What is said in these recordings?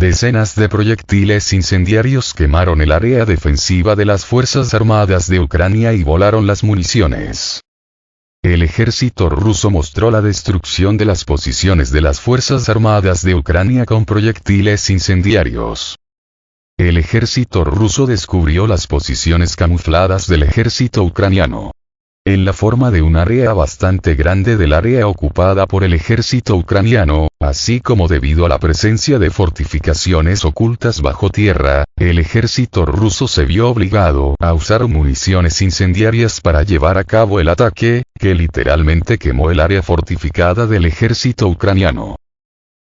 Decenas de proyectiles incendiarios quemaron el área defensiva de las Fuerzas Armadas de Ucrania y volaron las municiones. El ejército ruso mostró la destrucción de las posiciones de las Fuerzas Armadas de Ucrania con proyectiles incendiarios. El ejército ruso descubrió las posiciones camufladas del ejército ucraniano. En la forma de un área bastante grande del área ocupada por el ejército ucraniano, así como debido a la presencia de fortificaciones ocultas bajo tierra, el ejército ruso se vio obligado a usar municiones incendiarias para llevar a cabo el ataque, que literalmente quemó el área fortificada del ejército ucraniano.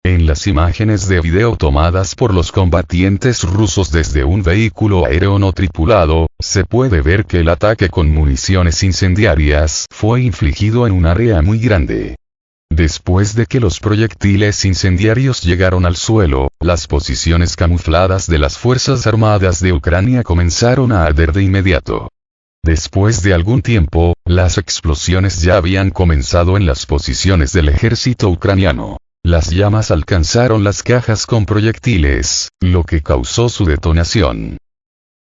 En las imágenes de video tomadas por los combatientes rusos desde un vehículo aéreo no tripulado, se puede ver que el ataque con municiones incendiarias fue infligido en un área muy grande. Después de que los proyectiles incendiarios llegaron al suelo, las posiciones camufladas de las Fuerzas Armadas de Ucrania comenzaron a arder de inmediato. Después de algún tiempo, las explosiones ya habían comenzado en las posiciones del ejército ucraniano. Las llamas alcanzaron las cajas con proyectiles, lo que causó su detonación.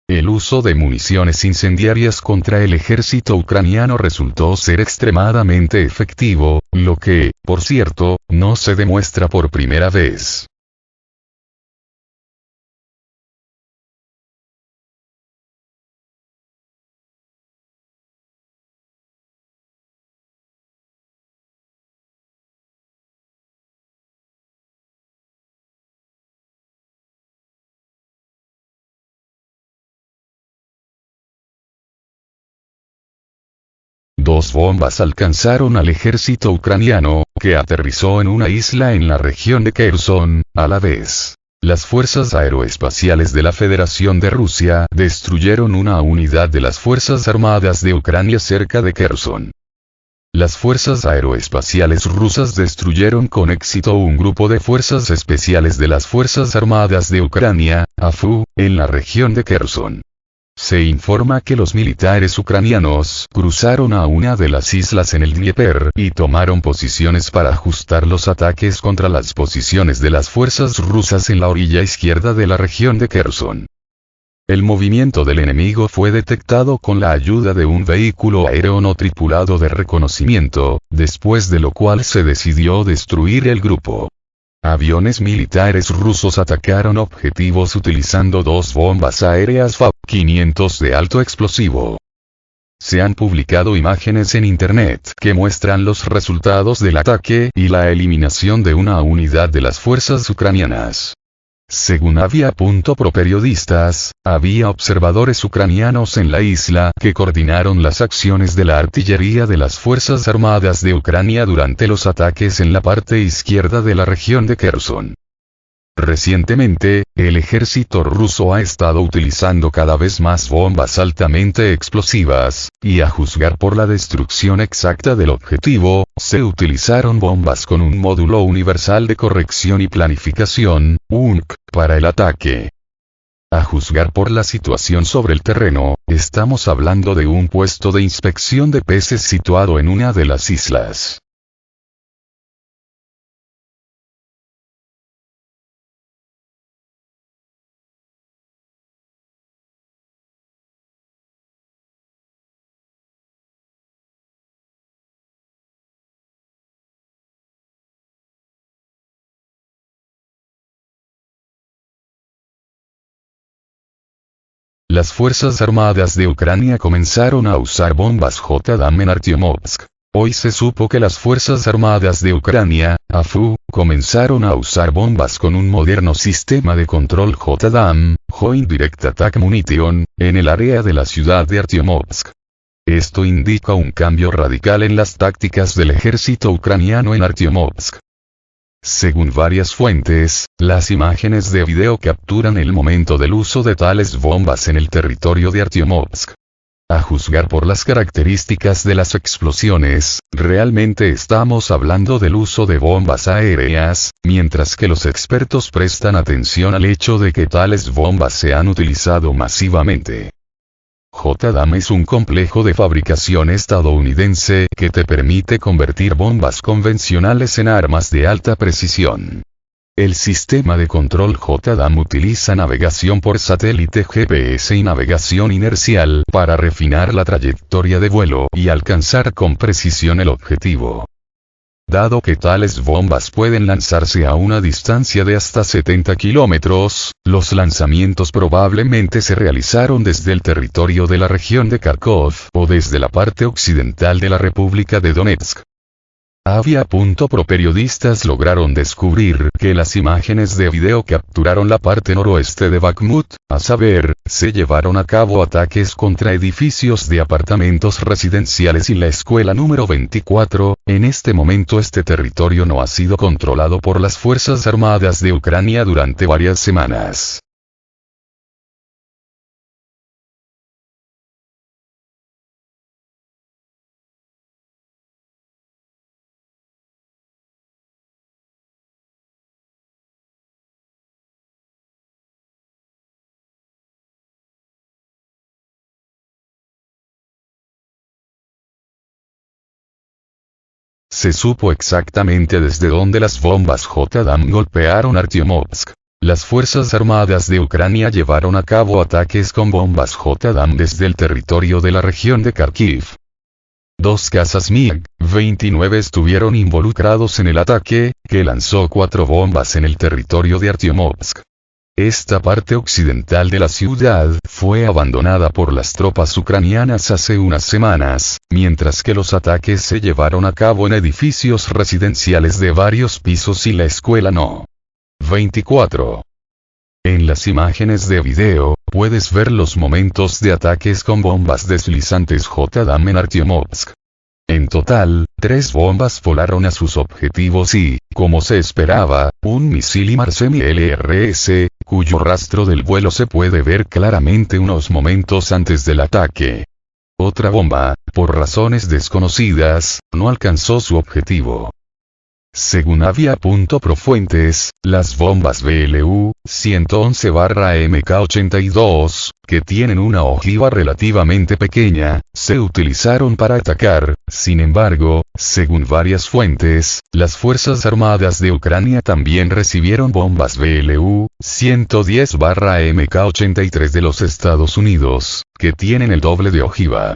El uso de municiones incendiarias contra el ejército ucraniano resultó ser extremadamente efectivo, lo que, por cierto, no se demuestra por primera vez. Dos bombas alcanzaron al ejército ucraniano, que aterrizó en una isla en la región de Kherson, a la vez. Las fuerzas aeroespaciales de la Federación de Rusia destruyeron una unidad de las Fuerzas Armadas de Ucrania cerca de Kherson. Las fuerzas aeroespaciales rusas destruyeron con éxito un grupo de fuerzas especiales de las Fuerzas Armadas de Ucrania, AFU, en la región de Kherson. Se informa que los militares ucranianos cruzaron a una de las islas en el Dnieper y tomaron posiciones para ajustar los ataques contra las posiciones de las fuerzas rusas en la orilla izquierda de la región de Kherson. El movimiento del enemigo fue detectado con la ayuda de un vehículo aéreo no tripulado de reconocimiento, después de lo cual se decidió destruir el grupo. Aviones militares rusos atacaron objetivos utilizando dos bombas aéreas FAB-500 de alto explosivo. Se han publicado imágenes en Internet que muestran los resultados del ataque y la eliminación de una unidad de las fuerzas ucranianas. Según Avia.pro periodistas, había observadores ucranianos en la isla que coordinaron las acciones de la artillería de las Fuerzas Armadas de Ucrania durante los ataques en la parte izquierda de la región de Kherson. Recientemente, el ejército ruso ha estado utilizando cada vez más bombas altamente explosivas, y a juzgar por la destrucción exacta del objetivo, se utilizaron bombas con un módulo universal de corrección y planificación, UNC, para el ataque. A juzgar por la situación sobre el terreno, estamos hablando de un puesto de inspección de peces situado en una de las islas. Las Fuerzas Armadas de Ucrania comenzaron a usar bombas JDAM en Artyomovsk. Hoy se supo que las Fuerzas Armadas de Ucrania, AFU, comenzaron a usar bombas con un moderno sistema de control JDAM, Joint Direct Attack Munition, en el área de la ciudad de Artyomovsk. Esto indica un cambio radical en las tácticas del ejército ucraniano en Artyomovsk. Según varias fuentes, las imágenes de video capturan el momento del uso de tales bombas en el territorio de Artyomovsk. A juzgar por las características de las explosiones, realmente estamos hablando del uso de bombas aéreas, mientras que los expertos prestan atención al hecho de que tales bombas se han utilizado masivamente. JDAM es un complejo de fabricación estadounidense que te permite convertir bombas convencionales en armas de alta precisión. El sistema de control JDAM utiliza navegación por satélite GPS y navegación inercial para refinar la trayectoria de vuelo y alcanzar con precisión el objetivo. Dado que tales bombas pueden lanzarse a una distancia de hasta 70 kilómetros, los lanzamientos probablemente se realizaron desde el territorio de la región de Kharkov o desde la parte occidental de la República de Donetsk. Avia.pro periodistas lograron descubrir que las imágenes de video capturaron la parte noroeste de Bakhmut, a saber, se llevaron a cabo ataques contra edificios de apartamentos residenciales y la escuela número 24, en este momento este territorio no ha sido controlado por las Fuerzas Armadas de Ucrania durante varias semanas. Se supo exactamente desde dónde las bombas JDAM golpearon Artyomovsk. Las Fuerzas Armadas de Ucrania llevaron a cabo ataques con bombas JDAM desde el territorio de la región de Kharkiv. 2 cazas MiG-29 estuvieron involucrados en el ataque, que lanzó 4 bombas en el territorio de Artyomovsk. Esta parte occidental de la ciudad fue abandonada por las tropas ucranianas hace unas semanas, mientras que los ataques se llevaron a cabo en edificios residenciales de varios pisos y la escuela No. 24. En las imágenes de video, puedes ver los momentos de ataques con bombas deslizantes JDAM en Artyomovsk. En total, 3 bombas volaron a sus objetivos y, como se esperaba, un misil Imarsemi LRS, cuyo rastro del vuelo se puede ver claramente unos momentos antes del ataque. Otra bomba, por razones desconocidas, no alcanzó su objetivo. Según Avia.pro fuentes, las bombas BLU-111/MK82, que tienen una ojiva relativamente pequeña, se utilizaron para atacar. Sin embargo, según varias fuentes, las Fuerzas Armadas de Ucrania también recibieron bombas BLU-110/MK83 de los Estados Unidos, que tienen el doble de ojiva.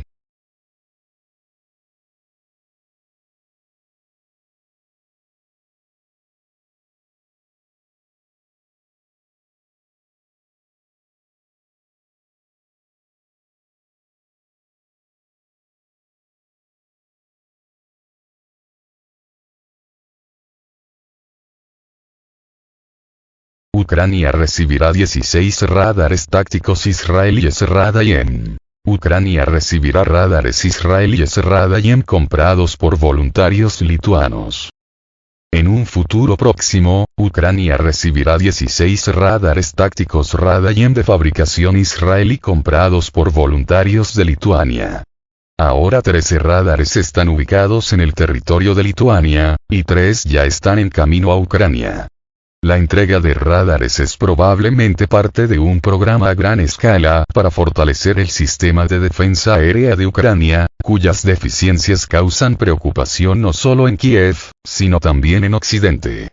Ucrania recibirá 16 radares tácticos israelíes Radayem. Ucrania recibirá radares israelíes Radayem comprados por voluntarios lituanos. En un futuro próximo, Ucrania recibirá 16 radares tácticos Radayem de fabricación israelí comprados por voluntarios de Lituania. Ahora 13 radares están ubicados en el territorio de Lituania, y 3 ya están en camino a Ucrania. La entrega de radares es probablemente parte de un programa a gran escala para fortalecer el sistema de defensa aérea de Ucrania, cuyas deficiencias causan preocupación no solo en Kiev, sino también en Occidente.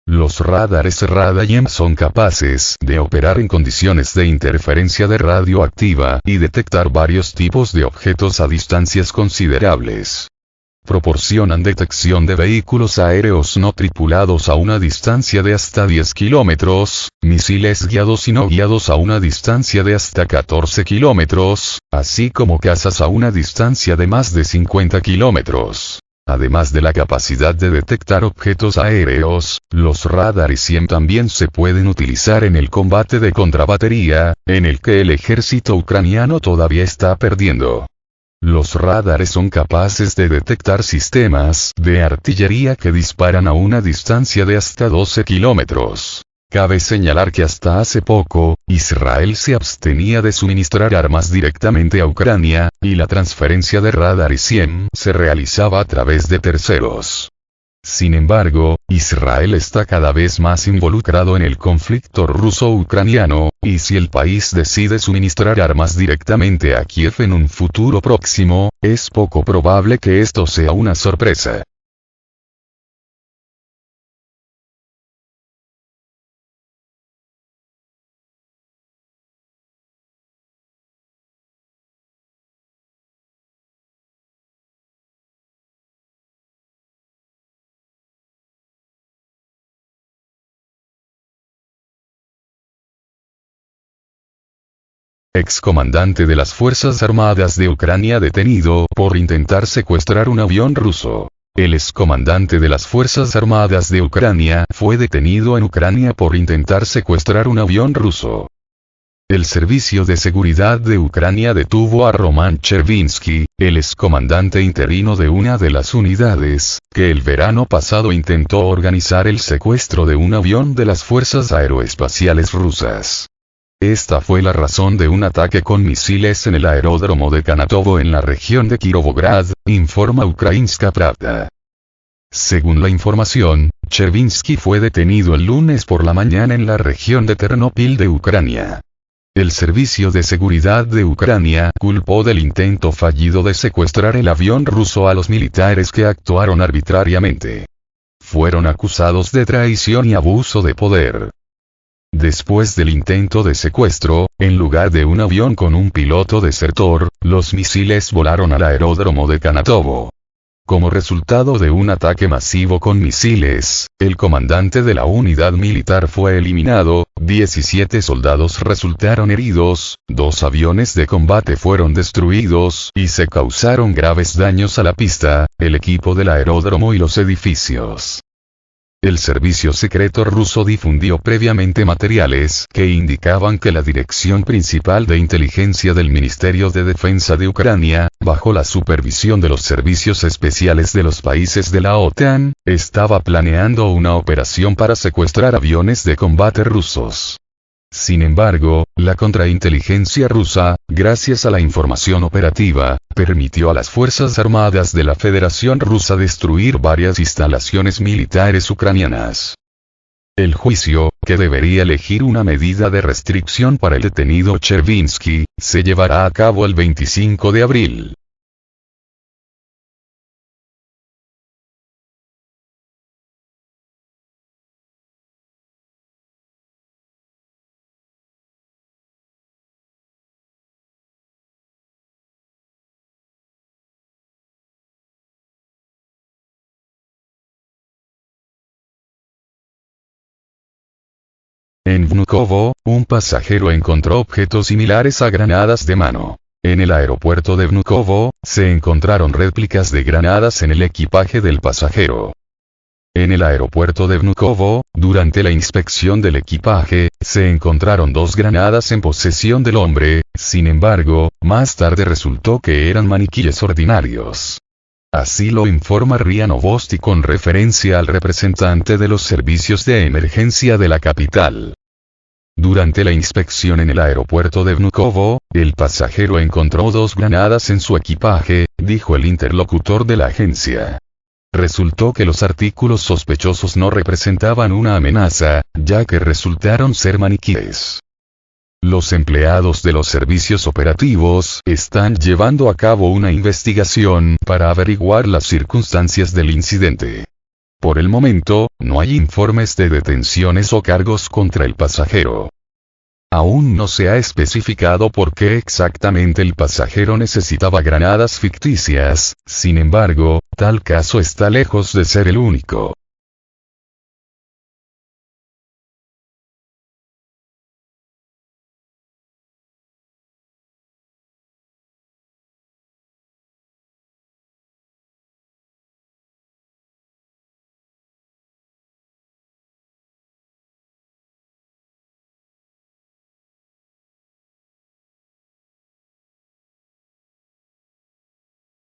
Los radares Radayem son capaces de operar en condiciones de interferencia de radioactiva y detectar varios tipos de objetos a distancias considerables. Proporcionan detección de vehículos aéreos no tripulados a una distancia de hasta 10 kilómetros, misiles guiados y no guiados a una distancia de hasta 14 kilómetros, así como cazas a una distancia de más de 50 kilómetros. Además de la capacidad de detectar objetos aéreos, los radares IEM también se pueden utilizar en el combate de contrabatería, en el que el ejército ucraniano todavía está perdiendo. Los radares son capaces de detectar sistemas de artillería que disparan a una distancia de hasta 12 kilómetros. Cabe señalar que hasta hace poco, Israel se abstenía de suministrar armas directamente a Ucrania, y la transferencia de radares IEM se realizaba a través de terceros. Sin embargo, Israel está cada vez más involucrado en el conflicto ruso-ucraniano, y si el país decide suministrar armas directamente a Kiev en un futuro próximo, es poco probable que esto sea una sorpresa. excomandante de las Fuerzas Armadas de Ucrania detenido por intentar secuestrar un avión ruso. El excomandante de las Fuerzas Armadas de Ucrania fue detenido en Ucrania por intentar secuestrar un avión ruso. El Servicio de Seguridad de Ucrania detuvo a Roman Chervinsky, el excomandante interino de una de las unidades, que el verano pasado intentó organizar el secuestro de un avión de las Fuerzas Aeroespaciales rusas. Esta fue la razón de un ataque con misiles en el aeródromo de Kanatovo en la región de Kirovograd, informa Ukrainska Pravda. Según la información, Chervinsky fue detenido el lunes por la mañana en la región de Ternopil de Ucrania. El Servicio de Seguridad de Ucrania culpó del intento fallido de secuestrar el avión ruso a los militares que actuaron arbitrariamente. Fueron acusados de traición y abuso de poder. Después del intento de secuestro, en lugar de un avión con un piloto desertor, los misiles volaron al aeródromo de Kanatovo. Como resultado de un ataque masivo con misiles, el comandante de la unidad militar fue eliminado, 17 soldados resultaron heridos, 2 aviones de combate fueron destruidos y se causaron graves daños a la pista, el equipo del aeródromo y los edificios. El servicio secreto ruso difundió previamente materiales que indicaban que la Dirección Principal de Inteligencia del Ministerio de Defensa de Ucrania, bajo la supervisión de los servicios especiales de los países de la OTAN, estaba planeando una operación para secuestrar aviones de combate rusos. Sin embargo, la contrainteligencia rusa, gracias a la información operativa, permitió a las Fuerzas Armadas de la Federación Rusa destruir varias instalaciones militares ucranianas. El juicio, que debería elegir una medida de restricción para el detenido Chervinsky, se llevará a cabo el 25 de abril. En Vnukovo, un pasajero encontró objetos similares a granadas de mano. En el aeropuerto de Vnukovo, se encontraron réplicas de granadas en el equipaje del pasajero. En el aeropuerto de Vnukovo, durante la inspección del equipaje, se encontraron 2 granadas en posesión del hombre, sin embargo, más tarde resultó que eran maniquíes ordinarios. Así lo informa RIA Novosti con referencia al representante de los servicios de emergencia de la capital. Durante la inspección en el aeropuerto de Vnukovo, el pasajero encontró 2 granadas en su equipaje, dijo el interlocutor de la agencia. Resultó que los artículos sospechosos no representaban una amenaza, ya que resultaron ser maniquíes. Los empleados de los servicios operativos están llevando a cabo una investigación para averiguar las circunstancias del incidente. Por el momento, no hay informes de detenciones o cargos contra el pasajero. Aún no se ha especificado por qué exactamente el pasajero necesitaba granadas ficticias, sin embargo, tal caso está lejos de ser el único.